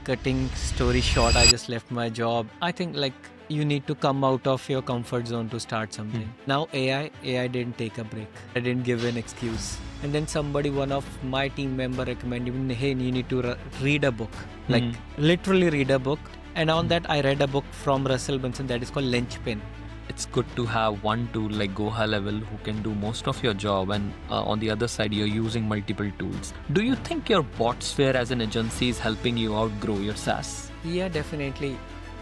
cutting story short, I just left my job. I think like you need to come out of your comfort zone to start something. Now AI didn't take a break. I didn't give an excuse. And then one of my team member recommended me, hey, you need to read a book. Like literally read a book. And on that, I read a book from Russell Brunson that is called Linchpin. It's good to have one tool like Goha level who can do most of your job, and on the other side you're using multiple tools. Do you think your BotSphere as an agency is helping you outgrow your SaaS? Yeah, definitely.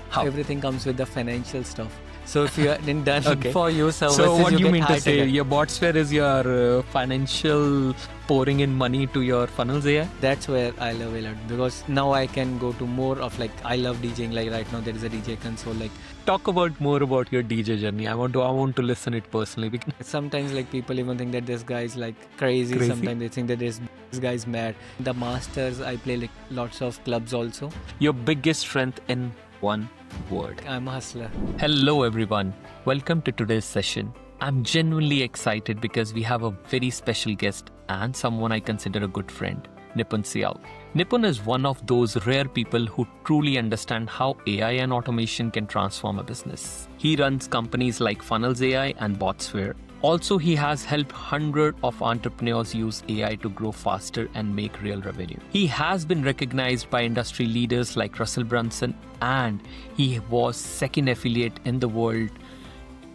How? Everything comes with the financial stuff. So if you are done Okay. for you services, So what do you get mean to high say? ticket. Your BotSphere is your financial pouring in money to your funnels AI? That's where I love a lot, because now I can go to more of like, I love DJing. Like right now there is a DJ console. Like Talk about more about your DJ journey. I want to listen it personally. Because sometimes like people even think that this guy is like crazy. Sometimes they think that this guy is mad. The masters, I play like lots of clubs also. your biggest strength in one word. I'm a hustler. Hello everyone. Welcome to today's session. I'm genuinely excited because we have a very special guest and someone I consider a good friend, Nipun Syal. Nipun is one of those rare people who truly understand how AI and automation can transform a business. He runs companies like Funnels AI and BotSphere. Also, he has helped hundreds of entrepreneurs use AI to grow faster and make real revenue. He has been recognized by industry leaders like Russell Brunson, and he was second affiliate in the world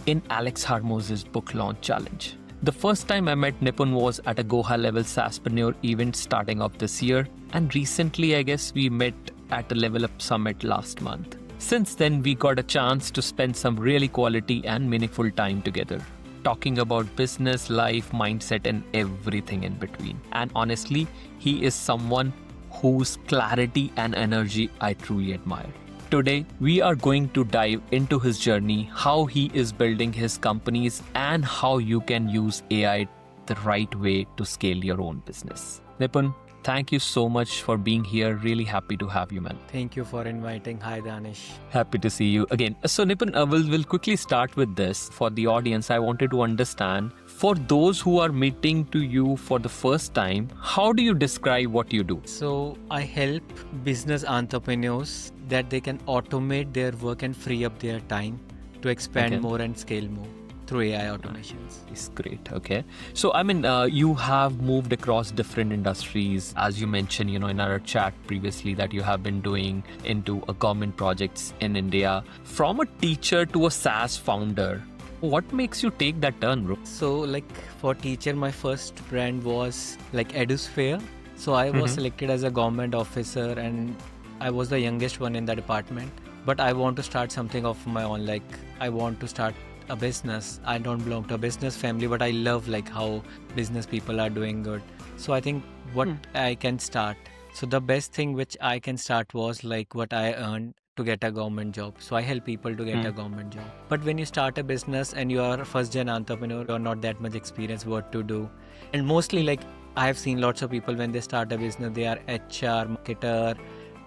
in Alex Harmoz's book launch challenge. The first time I met Nipun was at a Goha level SaaSpreneur event starting off this year, and recently I guess we met at a Level Up Summit last month. Since then, we got a chance to spend some really quality and meaningful time together, talking about business, life, mindset, and everything in between. And honestly, he is someone whose clarity and energy I truly admire. Today, we are going to dive into his journey, how he is building his companies, and how you can use AI the right way to scale your own business. Nipun, thank you so much for being here. Really happy to have you, man. Thank you for inviting. Hi, Danish. Happy to see you again. So Nipun, we'll quickly start with this. For the audience, I wanted to understand, for those who are meeting to you for the first time, how do you describe what you do? So I help business entrepreneurs that they can automate their work and free up their time to expand more and scale more through AI automations. It's great. Okay. So, I mean, you have moved across different industries, as you mentioned, in our chat previously, that you have been doing into government projects in India. From a teacher to a SaaS founder, what makes you take that turn, bro? So like for teacher, my first brand was like EduSphere. So I was selected as a government officer and I was the youngest one in the department. But I want to start something of my own. Like I want to start a business. I don't belong to a business family, but I love like how business people are doing good. So I think what I can start. So the best thing which I can start was like what I earned to get a government job. So I help people to get a government job. But when you start a business and you are a first gen entrepreneur, you're not that much experience what to do. And mostly like I have seen lots of people when they start a business, they are HR, marketer,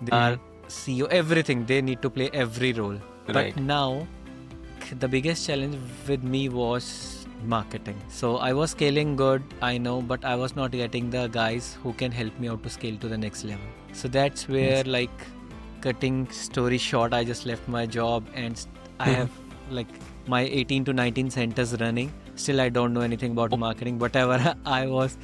they are CEO, everything. They need to play every role. Right. But now the biggest challenge with me was marketing. So I was scaling good, I know, but I was not getting the guys who can help me out to scale to the next level. So that's where like cutting story short, I just left my job and I have like my 18 to 19 centers running. Still, I don't know anything about marketing. Whatever I was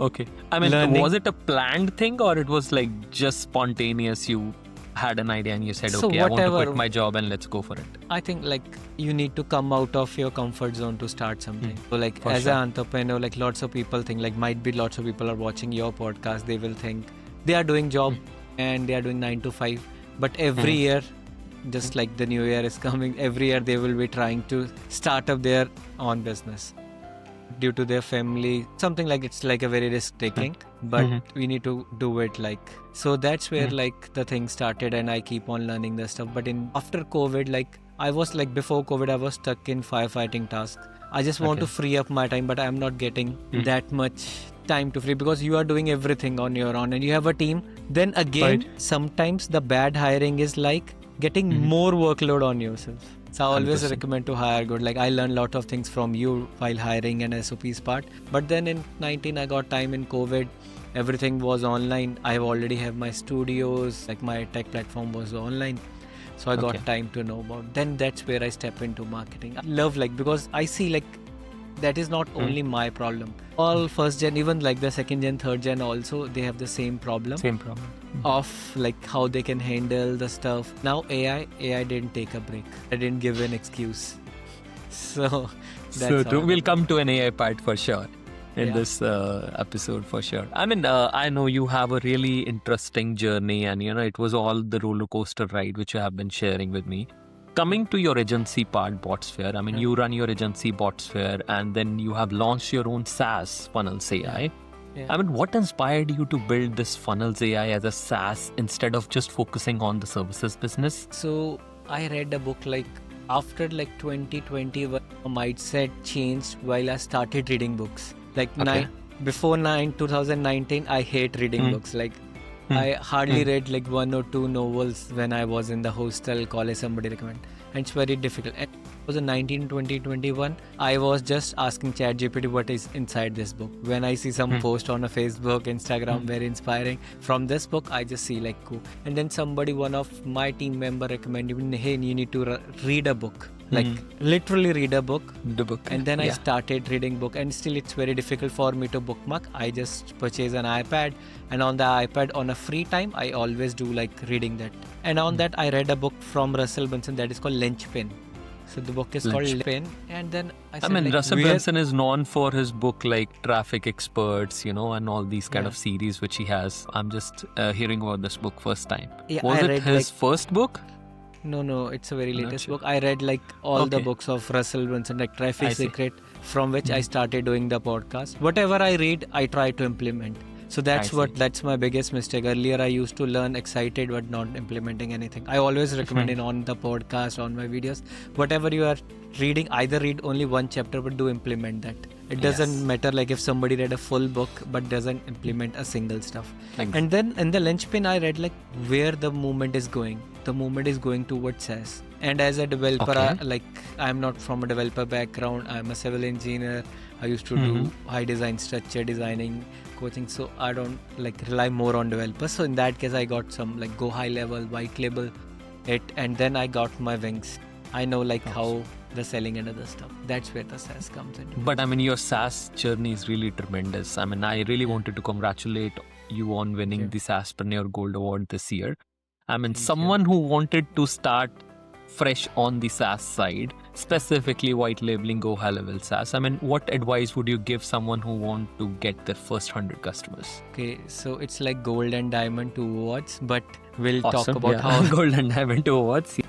I mean, learning. was it a planned thing or it was like just spontaneous? You had an idea and you said, So okay, I want to whatever. quit my job and let's go for it. I think like you need to come out of your comfort zone to start something. So like For as sure. an entrepreneur, like lots of people think like might be lots of people are watching your podcast. They will think they are doing job and they are doing 9 to 5. But every year, just like the new year is coming, every year they will be trying to start up their own business due to their family. Something like it's like a very risk taking, but we need to do it like. So that's where like the thing started and I keep on learning the stuff. But after COVID, like I was like before COVID, I was stuck in firefighting tasks. I just want to free up my time, but I'm not getting that much time to free because you are doing everything on your own and you have a team. Then again, sometimes the bad hiring is like getting more workload on yourself. So I always 100%. recommend to hire good. Like I learned a lot of things from you while hiring and SOPs part. But then in 19, I got time in COVID. everything was online. I already have my studios, like my tech platform was online. So I got time to know about. Then that's where I step into marketing. I love because I see that is not only my problem. All first gen, even like the second gen, third gen also, they have the same problem. Of how they can handle the stuff. Now AI didn't take a break. I didn't give an excuse. So that's true. We'll come to an AI part for sure in this episode for sure. I mean, I know you have a really interesting journey, and it was all the roller coaster ride which you have been sharing with me. Coming to your agency part, Botsphere, I mean, you run your agency Botsphere, and then you have launched your own SaaS, Funnels AI. Yeah. I mean, what inspired you to build this Funnels AI as a SaaS instead of just focusing on the services business? So I read a book after 2020, my mindset changed while I started reading books. Before 2019, I hate reading books. I hardly read 1 or 2 novels when I was in the hostel, college, somebody recommend. And it's very difficult. And 2019, 2021, I was just asking ChatGPT what is inside this book. When I see some post on a Facebook, Instagram, very inspiring. From this book, I just see cool. And then one of my team member recommended me, hey, you need to read a book. Literally read a book. And then I started reading book, and still it's very difficult for me to bookmark. I just purchase an iPad, and on the iPad on a free time I always do reading that. And on that I read a book from Russell Brunson that is called Lynchpin. So the book is called Lynchpin. And then I said, Russell Brunson is known for his book Traffic Experts, and all these kind of series which he has. I'm just hearing about this book first time. Was it his first book? No, it's a very latest book. I read all the books of Russell Brunson, Traffic Secret, from which I started doing the podcast. Whatever I read, I try to implement. So that's my biggest mistake. Earlier, I used to learn excited but not implementing anything. I always recommend it on the podcast, on my videos. Whatever you are reading, either read only one chapter but do implement that. It doesn't matter if somebody read a full book but doesn't implement a single stuff. And then in the Lynchpin, I read where the movement is going. The movement is going towards SaaS. And as a developer, I'm not from a developer background. I'm a civil engineer. I used to do high design, structure designing, coaching. So I don't rely more on developers. So in that case, I got some go high level, white label it, and then I got my wings. I know how the selling and other stuff. That's where the SaaS comes in. But I mean, your SaaS journey is really tremendous. I mean, I really wanted to congratulate you on winning the SaaSpreneur Gold Award this year. I mean, someone who wanted to start fresh on the SaaS side, specifically white labeling Go High Level SaaS. I mean, what advice would you give someone who want to get their first 100 customers? Okay, so it's gold and diamond 2 awards, but we'll talk about how gold and diamond 2 awards.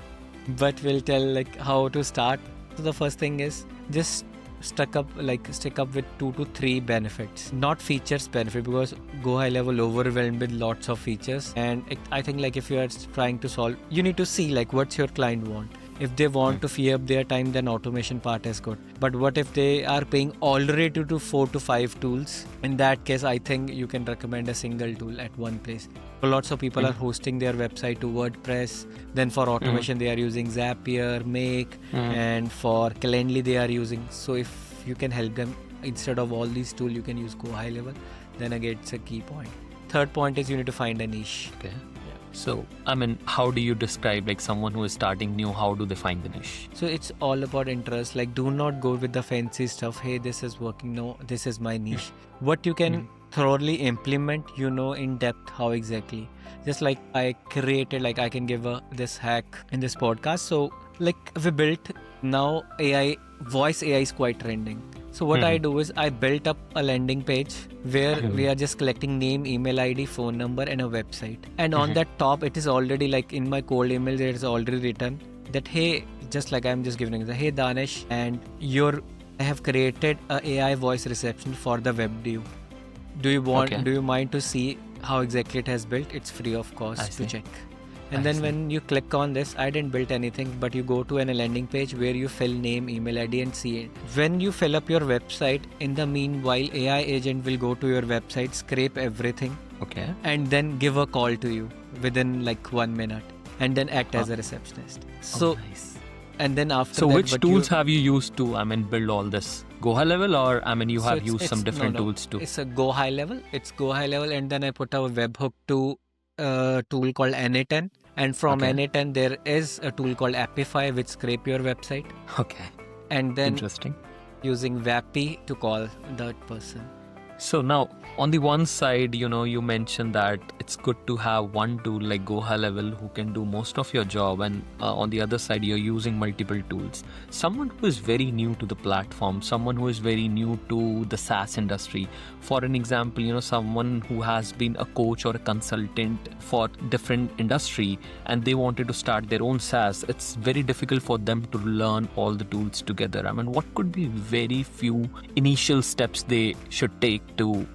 But we'll tell how to start. So the first thing is just stick up with 2 to 3 benefits, not features benefit, because Go High Level overwhelmed with lots of features. And I think if you are trying to solve, you need to see what's your client want. If they want to free up their time, then automation part is good. But what if they are paying already to 4 to 5 tools? In that case, I think you can recommend a single tool at one place. Lots of people are hosting their website to WordPress. Then for automation, they are using Zapier, Make, and for Calendly, they are using. So if you can help them, instead of all these tools, you can use Go High Level. Then again, it's a key point. Third point is you need to find a niche. Okay. So, I mean, how do you describe someone who is starting new, how do they find the niche? So it's all about interest. Do not go with the fancy stuff. Hey, this is working. No, this is my niche. What you can thoroughly implement, in depth how exactly. Just I created, I can give this hack in this podcast. So we built now voice AI is quite trending. So what I do is I built up a landing page where we are just collecting name, email ID, phone number and a website. And on that top, it is already in my cold email, there is already written that, hey, just I'm just giving it, hey Danish, and I have created a AI voice reception for the web dev. Do you mind to see how exactly it has built? It's free of cost to check. And then when you click on this, I didn't build anything, but you go to a landing page where you fill name, email ID and see it. When you fill up your website, in the meanwhile, AI agent will go to your website, scrape everything, and then give a call to you within 1 minute, and then act as a receptionist. So And then after So that, which tools have you used to, build all this? Go high level, or you So have used some different tools too? It's a go high level. It's go high level, and then I put a webhook to a tool called Na10, and from Okay. Na10 there is a tool called Appify which scrape your website, Okay, and then interesting. using Vappy to call that person. So now, on the one side, you mentioned that it's good to have one tool like Go High Level who can do most of your job, and on the other side, you're using multiple tools. Someone who is very new to the platform, someone who is very new to the SaaS industry, for an example, someone who has been a coach or a consultant for different industry and they wanted to start their own SaaS, it's very difficult for them to learn all the tools together. What could be very few initial steps they should take to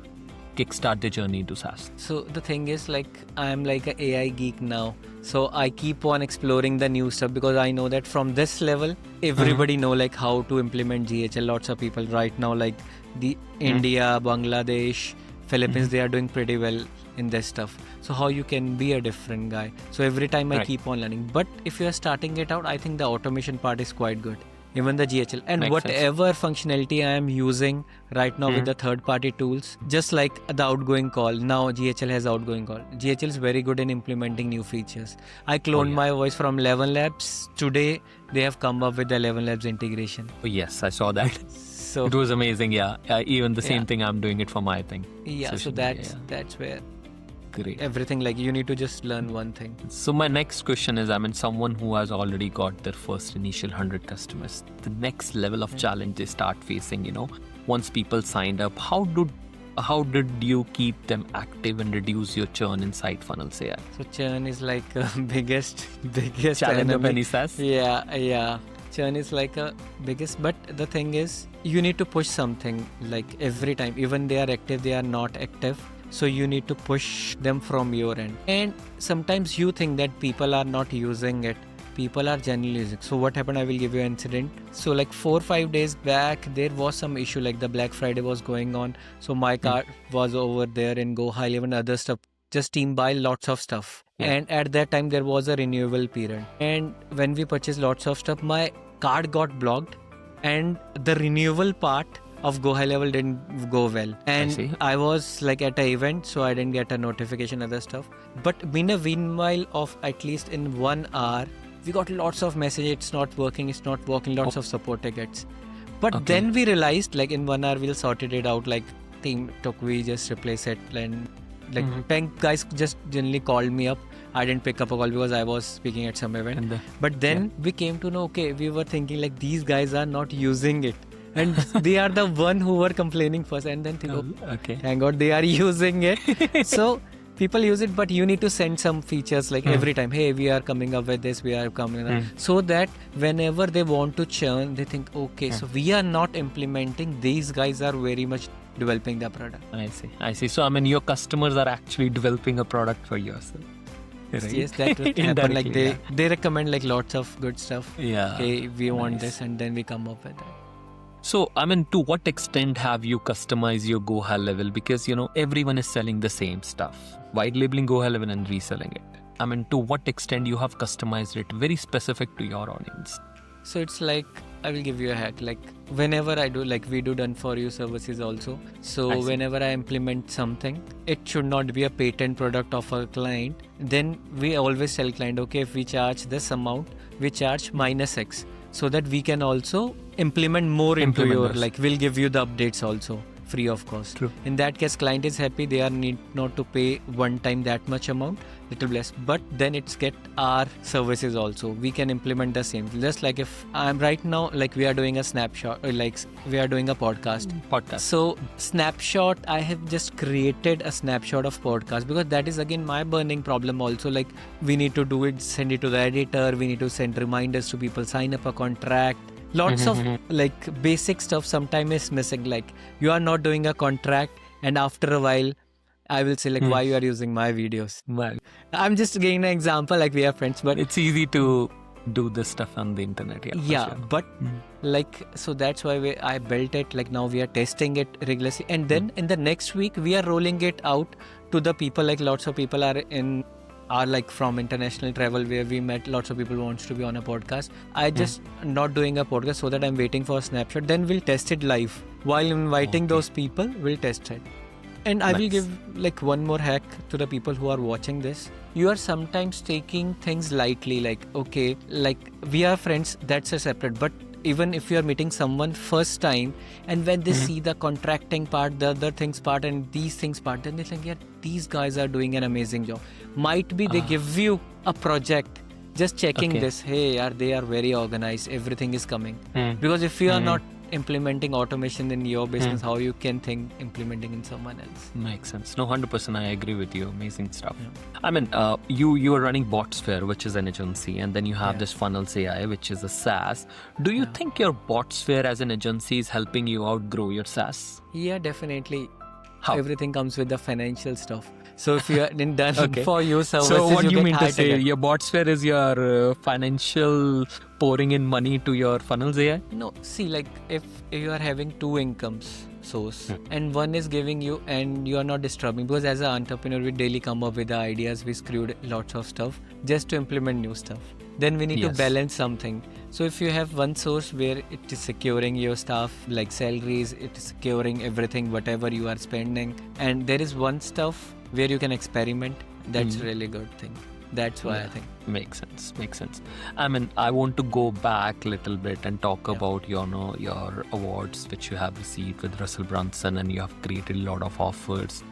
kickstart their journey into SaaS? So the thing is, I'm like an AI geek now, so I keep on exploring the new stuff because I know that from this level everybody know how to implement GHL. Lots of people right now, the India, Bangladesh, Philippines, they are doing pretty well in this stuff. So how you can be a different guy? So every time I keep on learning. But if you are starting it out, I think the automation part is quite good. Even the GHL and Makes whatever functionality I am using right now with the third-party tools, just like the outgoing call. Now GHL has outgoing call. GHL is very good in implementing new features. I cloned my voice from 11 Labs. Today they have come up with the 11 Labs integration. Oh, yes, I saw that. So it was amazing. Yeah, even the same thing, I'm doing it for my thing. yeah, so that's where great. everything, you need to just learn one thing. So my next question is, someone who has already got their first initial 100 customers, the next level of challenge they start facing, once people signed up, how did you keep them active and reduce your churn in side funnels AI? So churn is biggest Challenge of enemy. any SaaS? Yeah. Churn is a biggest, but the thing is, you need to push something every time. Even they are active, they are not active. So you need to push them from your end. And sometimes you think that people are not using it. People are generally using it. So what happened, I will give you an incident. So 4 or 5 days back, there was some issue, the Black Friday was going on. So my card was over there in Go High Level and other stuff. Just team buy lots of stuff. Yeah. And at that time, there was a renewal period. And when we purchased lots of stuff, my card got blocked. And the renewal part of Go High Level didn't go well. And I was at an event, so I didn't get a notification, other stuff. But in a meanwhile of at least in 1 hour, we got lots of messages, it's not working, lots of support tickets. But then we realized in 1 hour, we'll sorted it out, team took, we just replace it. And bank guys just generally called me up. I didn't pick up a call because I was speaking at some event. But then we came to know, we were thinking these guys are not using it. And they are the one who were complaining first, and then thank God they are using it. So people use it, but you need to send some features every time, hey, we are coming up with this, we are coming up, so that whenever they want to churn, they think, so we are not implementing, these guys are very much developing the product. I see. So your customers are actually developing a product for yourself. Right? Yes, that would happen. They recommend lots of good stuff. Yeah. Hey, we want this, and then we come up with that. So, to what extent have you customized your Go High Level? Because, everyone is selling the same stuff. White labeling Go High Level and reselling it. To what extent you have customized it very specific to your audience? So it's I will give you a hack. Whenever I do, we do done for you services also. So whenever I implement something, it should not be a patent product of a client. Then we always tell client, if we charge this amount, we charge minus X. So that we can also implement more into your, we'll give you the updates also free of cost. True. In that case, client is happy, they are need not to pay one time that much amount, little less, but then it's get our services also. We can implement the same. Just if I'm right now, we are doing a snapshot, we are doing a podcast. So snapshot, I have just created a snapshot of podcast because that is again my burning problem also. We need to do it, send it to the editor, we need to send reminders to people, sign up a contract. Lots of basic stuff sometimes is missing. You are not doing a contract, and after a while I will say why you are using my videos. Well, I'm just giving an example, we are friends, but it's easy to do this stuff on the internet. Yeah, sure. But so that's why I built it. Now we are testing it regularly, and then in the next week we are rolling it out to the people. Lots of people are in are like from international travel where we met lots of people who wants to be on a podcast. I just not doing a podcast so that I'm waiting for a snapshot. Then we'll test it live. While inviting those people, we'll test it. And I will give like one more hack to the people who are watching this. You are sometimes taking things lightly, like, okay, like we are friends, that's a separate. But even if you are meeting someone first time and when they see the contracting part, the other things part and these things part, then they think, yeah, these guys are doing an amazing job. Might be they give you a project, just checking this, hey, they are very organized, everything is coming. Because if you are not implementing automation in your business, how you can think implementing in someone else? Makes sense. No, 100% I agree with you. Amazing stuff. I mean, you are running Botsphere, which is an agency, and then you have this Funnels AI, which is a SaaS. Do you think your Botsphere as an agency is helping you outgrow your SaaS? Yeah, definitely. How? Everything comes with the financial stuff. So if you are done for you services, so what do you mean to high say? ticket. Your Botsphere is your financial pouring in money to your Funnels AI? No, see, like if you are having two incomes source and one is giving you and you are not disturbing, because as an entrepreneur we daily come up with the ideas, we screwed lots of stuff just to implement new stuff. Then we need to balance something. So if you have one source where it is securing your staff like salaries, it is securing everything, whatever you are spending, and there is one stuff where you can experiment, that's really good thing. That's why I think. Makes sense. I mean, I want to go back a little bit and talk about your awards which you have received with Russell Brunson, and you have created a lot of offers,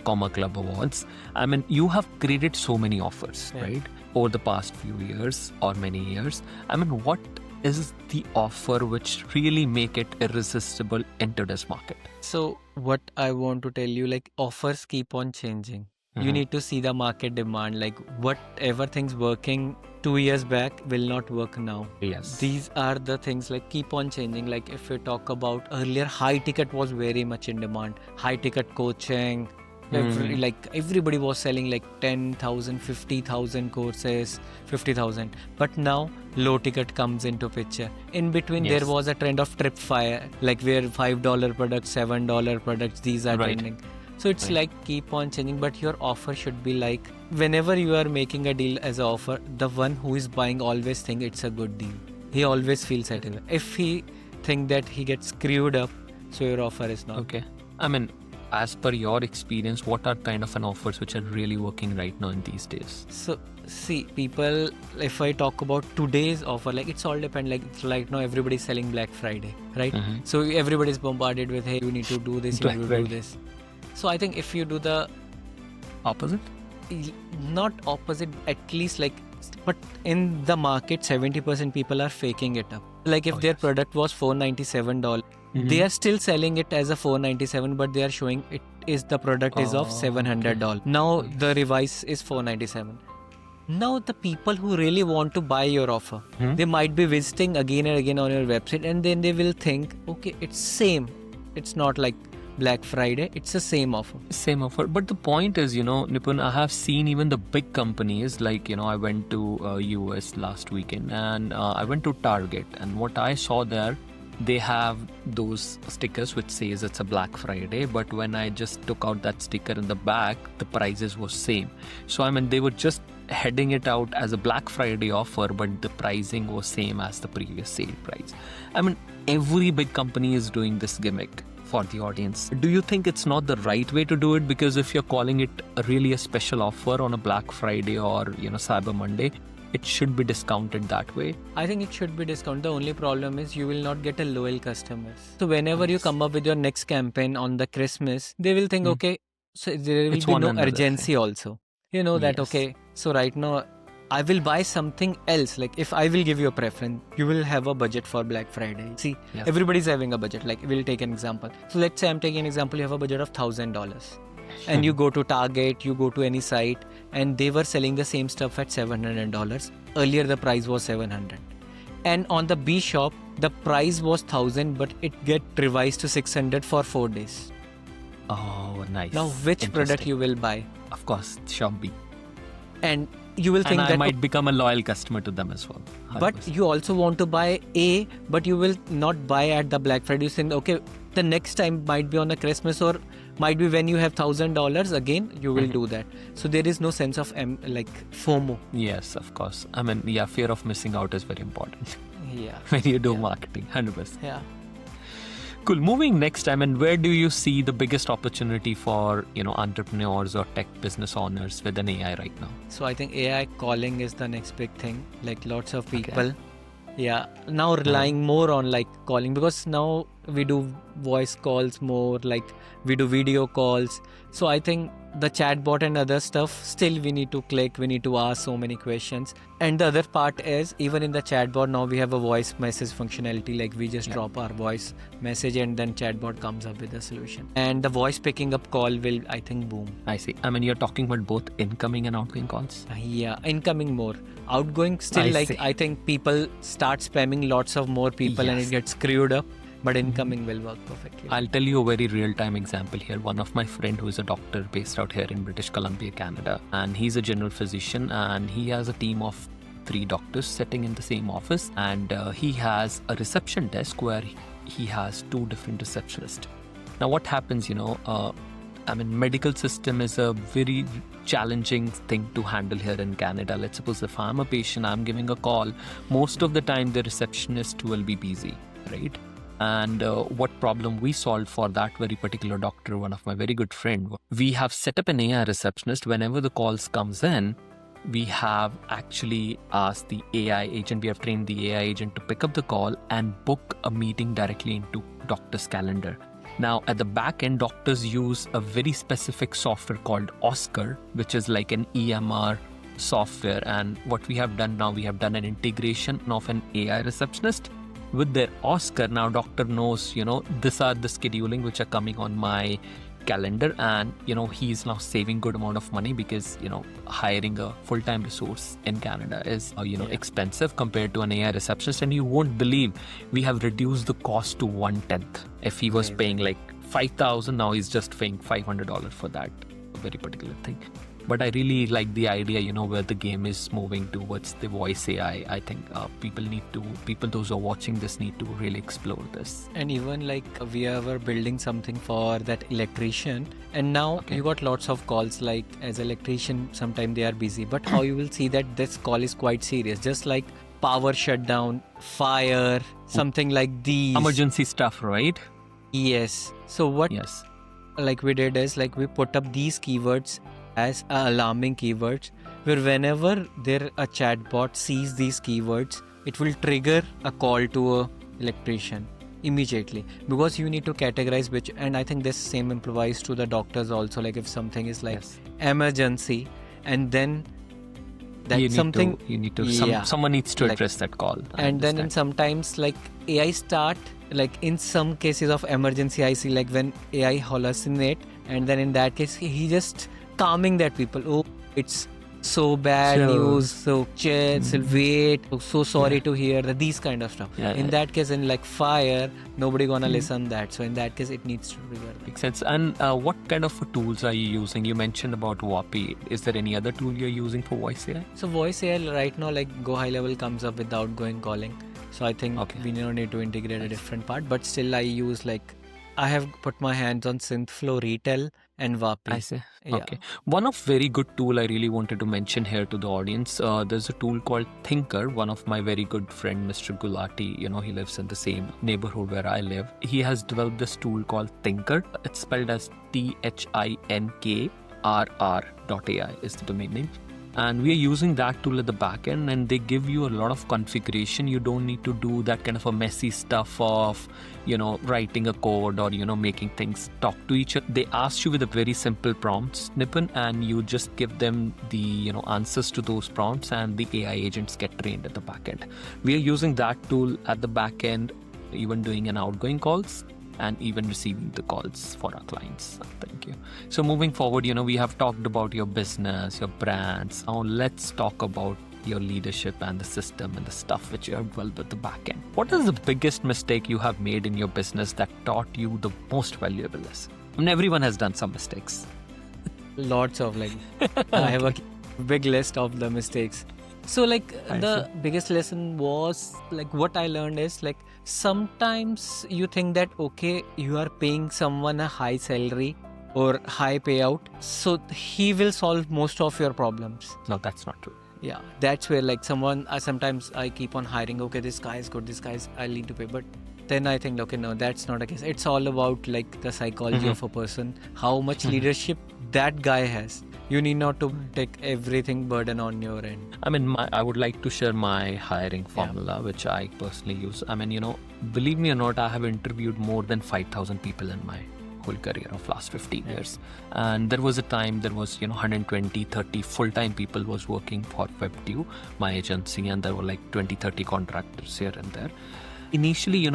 Comma Club Awards. I mean, you have created so many offers, right? Over the past few years or many years. I mean, what is the offer which really make it irresistible into this market? So what I want to tell you, like offers keep on changing. You need to see the market demand, like whatever things working 2 years back will not work now. Yes. These are the things like keep on changing. Like if we talk about earlier, high ticket was very much in demand. High ticket coaching, like everybody was selling like 10,000, 50,000 courses, 50,000. But now low ticket comes into picture. In between there was a trend of tripfire, like where $5 products, $7 products, these are trending. So it's like keep on changing, but your offer should be like, whenever you are making a deal as an offer, the one who is buying always think it's a good deal. He always feels satisfied. If he think that he gets screwed up, so your offer is not. Okay. I mean, as per your experience, what are kind of an offers which are really working right now in these days? So see, people, if I talk about today's offer, like it's all depend, like right now everybody's selling Black Friday, right? So everybody's bombarded with, hey, you need to do this, you need to do this. So I think if you do the opposite, not opposite, at least like, but in the market, 70% people are faking it up. Like if their product was $497, they are still selling it as a $497, but they are showing it is the product is of $700. Now the revise is $497. Now the people who really want to buy your offer, they might be visiting again and again on your website, and then they will think, okay, it's same. It's not like Black Friday, it's the same offer. Same offer. But the point is, Nipun, I have seen even the big companies, like, I went to US last weekend and I went to Target, and what I saw there, they have those stickers which says it's a Black Friday, but when I just took out that sticker in the back, the prices was same. So I mean, they were just heading it out as a Black Friday offer, but the pricing was same as the previous sale price. I mean, every big company is doing this gimmick for the audience. Do you think it's not the right way to do it? Because if you're calling it really a special offer on a Black Friday or Cyber Monday, it should be discounted that way. I think it should be discounted. The only problem is you will not get a loyal customers. So whenever you come up with your next campaign on the Christmas, they will think, okay, so there will be no urgency also. That, okay, so right now I will buy something else. Like if I will give you a preference, you will have a budget for Black Friday. See, everybody's having a budget. Like we'll take an example. So let's say I'm taking an example. You have a budget of $1,000 and you go to Target, you go to any site, and they were selling the same stuff at $700. Earlier the price was $700. And on the B shop, the price was $1,000, but it get revised to $600 for 4 days. Oh, nice. Now which product you will buy? Of course, shop B. And you will think and that I might become a loyal customer to them as well. 100%. But you also want to buy A, but you will not buy at the Black Friday. You think, okay, the next time might be on a Christmas or Might be when you have $1,000 again, you will do that. So there is no sense of like FOMO. Yes, of course. I mean, yeah, fear of missing out is very important Yeah. when you do marketing, 100%. Yeah. Cool. Moving next, I mean, where do you see the biggest opportunity for, entrepreneurs or tech business owners with an AI right now? So I think AI calling is the next big thing. Like lots of people, now relying more on like calling, because now we do voice calls more, like we do video calls. So I think the chatbot and other stuff, still we need to click, we need to ask so many questions. And the other part is, even in the chatbot now we have a voice message functionality, like we just drop our voice message and then chatbot comes up with a solution. And the voice picking up call will, I think, boom. I see. I mean, you're talking about both incoming and outgoing calls? Yeah, incoming more. Outgoing still, I think people start spamming lots of more people and it gets screwed up. But incoming will work perfectly. I'll tell you a very real-time example here. One of my friend who is a doctor based out here in British Columbia, Canada, and he's a general physician, and he has a team of 3 doctors sitting in the same office, and he has a reception desk where he has 2 different receptionists. Now what happens, medical system is a very challenging thing to handle here in Canada. Let's suppose if I'm a patient, I'm giving a call, most of the time the receptionist will be busy, right? And what problem we solved for that very particular doctor, one of my very good friend, we have set up an AI receptionist. Whenever the calls comes in, we have actually asked the AI agent, we have trained the AI agent to pick up the call and book a meeting directly into doctor's calendar. Now, at the back end, doctors use a very specific software called Oscar, which is like an EMR software. And what we have done now, we have done an integration of an AI receptionist with their Oscar. Now doctor knows, these are the scheduling which are coming on my calendar, and he's now saving good amount of money because hiring a full-time resource in Canada is expensive compared to an AI receptionist. And you won't believe, we have reduced the cost to 1/10. If he was paying like $5,000, now he's just paying $500 for that very particular thing. But I really like the idea, where the game is moving towards the voice AI. I think people those who are watching this need to really explore this. And even like we were building something for that electrician, and now you got lots of calls, like as electrician, sometimes they are busy, but how you will see that this call is quite serious, just like power shutdown, fire, something like these. Emergency stuff, right? Yes. So what like we did is, like we put up these keywords as alarming keywords, where whenever a chatbot sees these keywords, it will trigger a call to a electrician immediately, because you need to categorize which. And I think this same applies to the doctors also, like if something is like emergency, and then that someone needs to address that call. And then sometimes like AI start, like in some cases of emergency, I see like when AI hallucinate, and then in that case he just calming that people. Oh, it's so bad news, so wait, so sorry to hear that, these kind of stuff. In that case, in like fire, nobody gonna listen that. So in that case, it needs to trigger. Makes sense. And what kind of tools are you using? You mentioned about WAPI. Is there any other tool you're using for voice AI? So voice AI right now, like Go High Level comes up with outgoing calling. So I think we don't need to integrate a different part, but still I use I have put my hands on Synthflow Retail and WAPI. I see. Okay. One of very good tool I really wanted to mention here to the audience. There's a tool called Thinker. One of my very good friend, Mr. Gulati, he lives in the same neighborhood where I live. He has developed this tool called Thinker. It's spelled as THINKRR.ai is the domain name. And we are using that tool at the back end, and they give you a lot of configuration. You don't need to do that kind of a messy stuff of, writing a code or, making things talk to each other. They ask you with a very simple prompts, Nipun, and you just give them the, answers to those prompts, and the AI agents get trained at the back end. We are using that tool at the back end, even doing an outgoing calls and even receiving the calls for our clients. Thank you. So moving forward, we have talked about your business, your brands. Now let's talk about your leadership and the system and the stuff which you have developed at the back end. What is the biggest mistake you have made in your business that taught you the most valuable lesson? I mean, everyone has done some mistakes. Lots of I have a big list of the mistakes. So the biggest lesson was what I learned is sometimes you think that you are paying someone a high salary or high payout. So he will solve most of your problems. No, that's not true. Yeah, that's where like sometimes I keep on hiring, okay, this guy is good, this guy is, I'll need to pay. But then I think, okay, no, that's not a case. It's all about like the psychology of a person, how much leadership that guy has. You need not to take everything burden on your end. I mean, I would like to share my hiring formula, which I personally use. I mean, believe me or not, I have interviewed more than 5,000 people in my whole career of last 15 years. And there was a time, 120, 30 full-time people was working for WebDue, my agency, and there were like 20, 30 contractors here and there. Initially,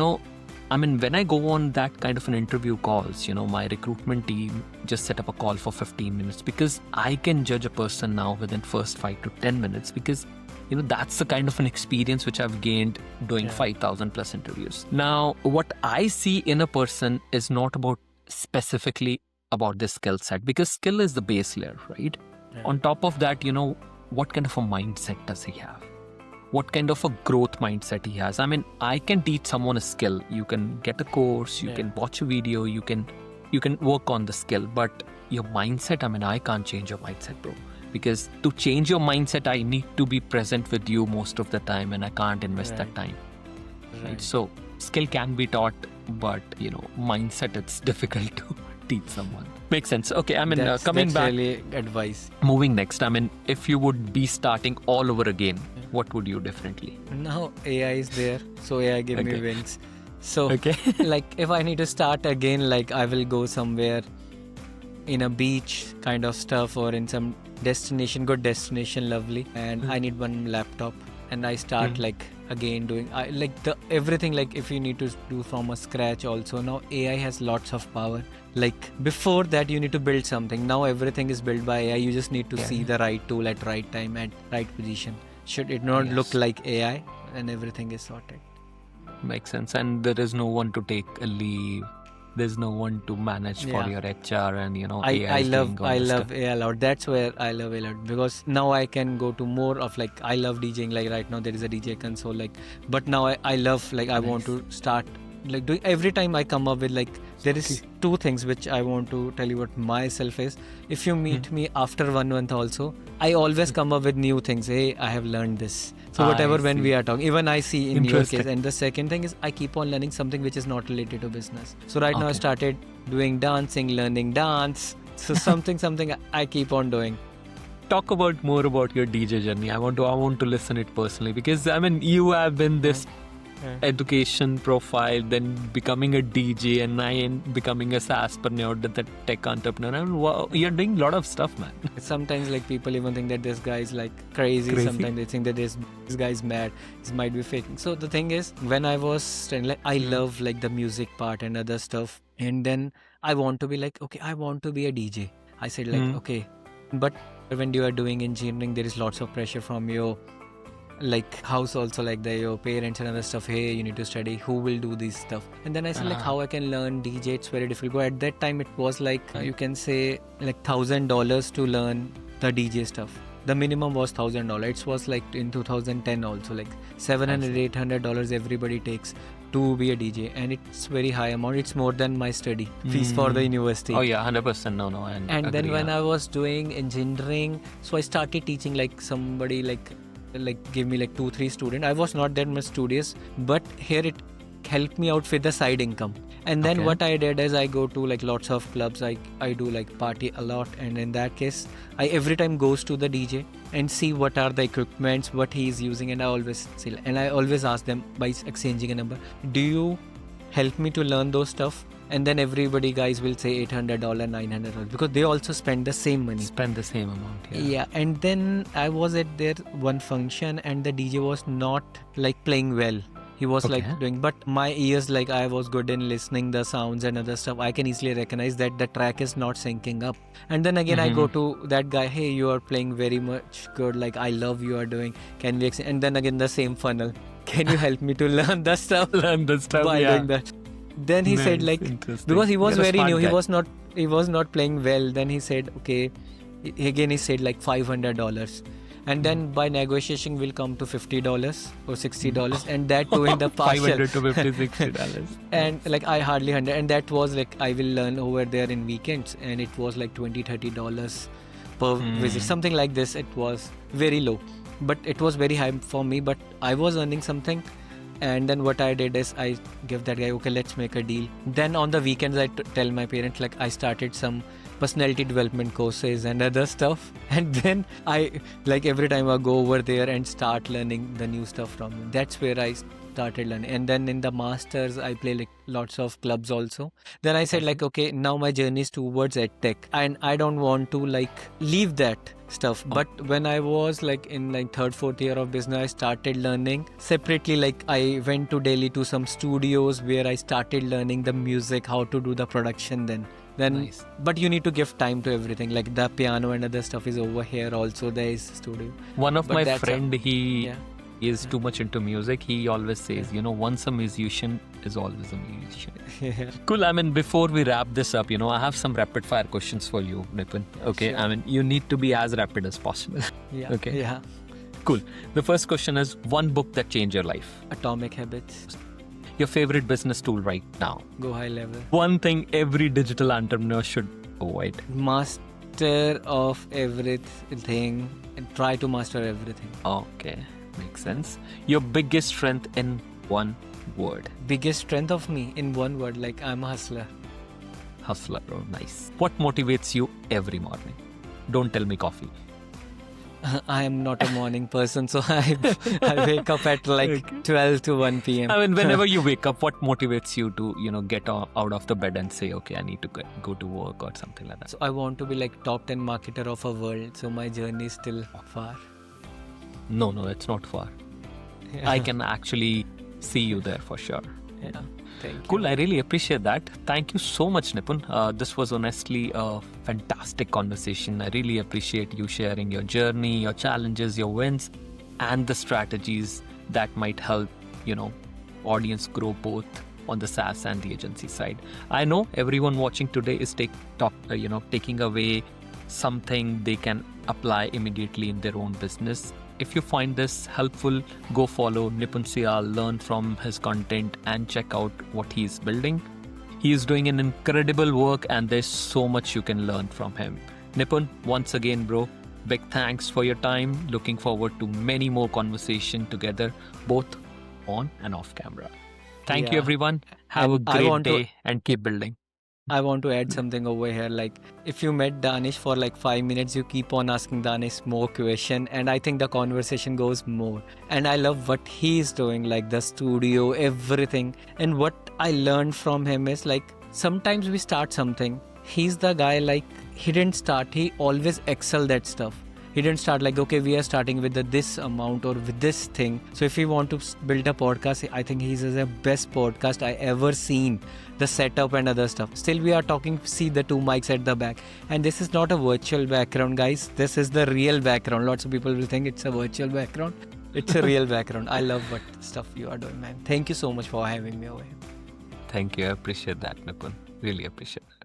I mean, when I go on that kind of an interview calls, my recruitment team just set up a call for 15 minutes because I can judge a person now within first 5 to 10 minutes because, that's the kind of an experience which I've gained doing 5,000 plus interviews. Now, what I see in a person is not about specifically about the skill set because skill is the base layer, right? Yeah. On top of that, what kind of a mindset does he have? What kind of a growth mindset he has? I mean, I can teach someone a skill. You can get a course, you can watch a video, you can work on the skill, but your mindset, I mean, I can't change your mindset, bro. Because to change your mindset, I need to be present with you most of the time and I can't invest that time. Right? So skill can be taught, but mindset, it's difficult to teach someone. Makes sense. Okay, I mean, coming back. That's really advice. Moving next, I mean, if you would be starting all over again, what would you differently? Now AI is there, so AI give me wings. So like if I need to start again, like I will go somewhere in a beach kind of stuff or in some destination, good destination, lovely, and I need one laptop and I start like again doing everything, like if you need to do from a scratch also. Now AI has lots of power. Like before that you need to build something. Now everything is built by AI. You just need to see the right tool at right time at right position. Should it not look like AI, and everything is sorted. Makes sense. And there is no one to take a leave. There's no one to manage for your HR and AI. I love AI a lot. That's where I love AI a lot because now I can go to more of like I love DJing. Like right now there is a DJ console. Like, but now I love like I want to start like doing every time I come up with like there is two things which I want to tell you what myself is. If you meet me after 1 month also, I always come up with new things. Hey, I have learned this. So whatever when we are talking, even I see in your case. And the second thing is I keep on learning something which is not related to business. So right now I started doing dancing, learning dance. So something I keep on doing. Talk about more about your DJ journey. I want to listen it personally because I mean you have been this education profile, then becoming a DJ, and I becoming a SaaSpreneur, the tech entrepreneur. I mean, wow, you're doing a lot of stuff, man. Sometimes like people even think that this guy is like crazy. Sometimes they think that this guy is mad. This might be faking. So the thing is, when I was studying, like I love like the music part and other stuff, and then I want to be like, okay, I want to be a DJ. I said like, okay, but when you are doing engineering, there is lots of pressure from your like house also, like your parents and other stuff. Hey, you need to study, who will do this stuff? And then I said like how I can learn DJ. It's very difficult. But at that time it was like you can say like $1,000 to learn the DJ stuff. The minimum was $1,000. It was like in 2010 also like $700, $800 everybody takes to be a DJ, and it's very high amount. It's more than my study fees for the university. Oh yeah, 100%. No. And then when I was doing engineering, so I started teaching like somebody like give me like 2-3 students. I was not that much studious, but here it helped me out with the side income. And then what I did is I go to like lots of clubs. I do like party a lot, and in that case I every time goes to the DJ and see what are the equipments, what he is using, and I always see, and I always ask them by exchanging a number, do you help me to learn those stuff? And then everybody guys will say $800, $900 because they also spend the same money. Spend the same amount. Yeah. And then I was at their one function and the DJ was not like playing well. He was like doing, but my ears, like I was good in listening the sounds and other stuff. I can easily recognize that the track is not syncing up. And then again I go to that guy, hey, you are playing very much good. Like I love you are doing. Can we? And then again the same funnel. Can you help me to learn the stuff? Learn the stuff. By doing that. Then he said like, because he was very new, he was not playing well. Then he said, okay, again he said like $500. And then by negotiation will come to $50 or $60, and that too in the partial. $500 to $50, $60. And like I hardly 100, and that was like I will learn over there in weekends, and it was like $20-$30 per visit, something like this. It was very low, but it was very high for me, but I was earning something. And then what I did is I give that guy, okay, let's make a deal. Then on the weekends I tell my parents, like, I started some personality development courses and other stuff. And then I, like, every time I go over there and start learning the new stuff from him. That's where I started learning. And then in the masters I play like lots of clubs also. Then I said like, okay, now my journey is towards edtech, and I don't want to like leave that stuff. But when I was like in like 3rd, 4th year of business, I started learning separately. Like I went to Delhi to some studios where I started learning the music, how to do the production. Then Nice. But you need to give time to everything. Like the piano and other stuff is over here also. There is studio. One of But my that's friend, he yeah. is too much into music. He always says, you know, once a musician is always a musician. Yeah. Cool. I mean, before we wrap this up, you know, I have some rapid fire questions for you, Nipun. Okay. Sure. I mean, you need to be as rapid as possible. Yeah. Okay. Yeah. Cool. The first question is, one book that changed your life. Atomic Habits. Your favorite business tool right now. Go high level. One thing every digital entrepreneur should avoid. Master of everything and try to master everything. Okay. Makes sense. Your biggest strength in one word. Biggest strength of me in one word, like I'm a hustler. Hustler, bro. Nice. What motivates you every morning? Don't tell me coffee. I am not a morning person, so I wake up at like 12 to 1 p.m. I mean, whenever you wake up, what motivates you to, you know, get out of the bed and say, okay, I need to go to work or something like that? So I want to be like top 10 marketer of a world. So my journey is still far. No, it's not far. Yeah. I can actually see you there for sure. Yeah. Thank you. Cool. I really appreciate that. Thank you so much, Nipun. This was honestly a fantastic conversation. I really appreciate you sharing your journey, your challenges, your wins, and the strategies that might help, you know, audience grow both on the SaaS and the agency side. I know everyone watching today is taking away something they can apply immediately in their own business. If you find this helpful, go follow Nipun Syal, learn from his content, and check out what he is building. He is doing an incredible work, and there's so much you can learn from him. Nipun, once again, bro, big thanks for your time. Looking forward to many more conversations together, both on and off camera. Thank you, Yeah. everyone. Have a And I great want day to- and keep building. I want to add something over here. Like, if you met Danish for like 5 minutes, you keep on asking Danish more question, and I think the conversation goes more. And I love what he's doing, like the studio, everything. And what I learned from him is like, sometimes we start something. He's the guy, like, he didn't start, he always excel that stuff. He didn't start like, okay, we are starting with this amount or with this thing. So if we want to build a podcast, I think he's the best podcast I ever seen. The setup and other stuff. Still we are talking, see the 2 mics at the back. And this is not a virtual background, guys. This is the real background. Lots of people will think it's a virtual background. It's a real background. I love what stuff you are doing, man. Thank you so much for having me over here. Thank you. I appreciate that, Nipun. Really appreciate it.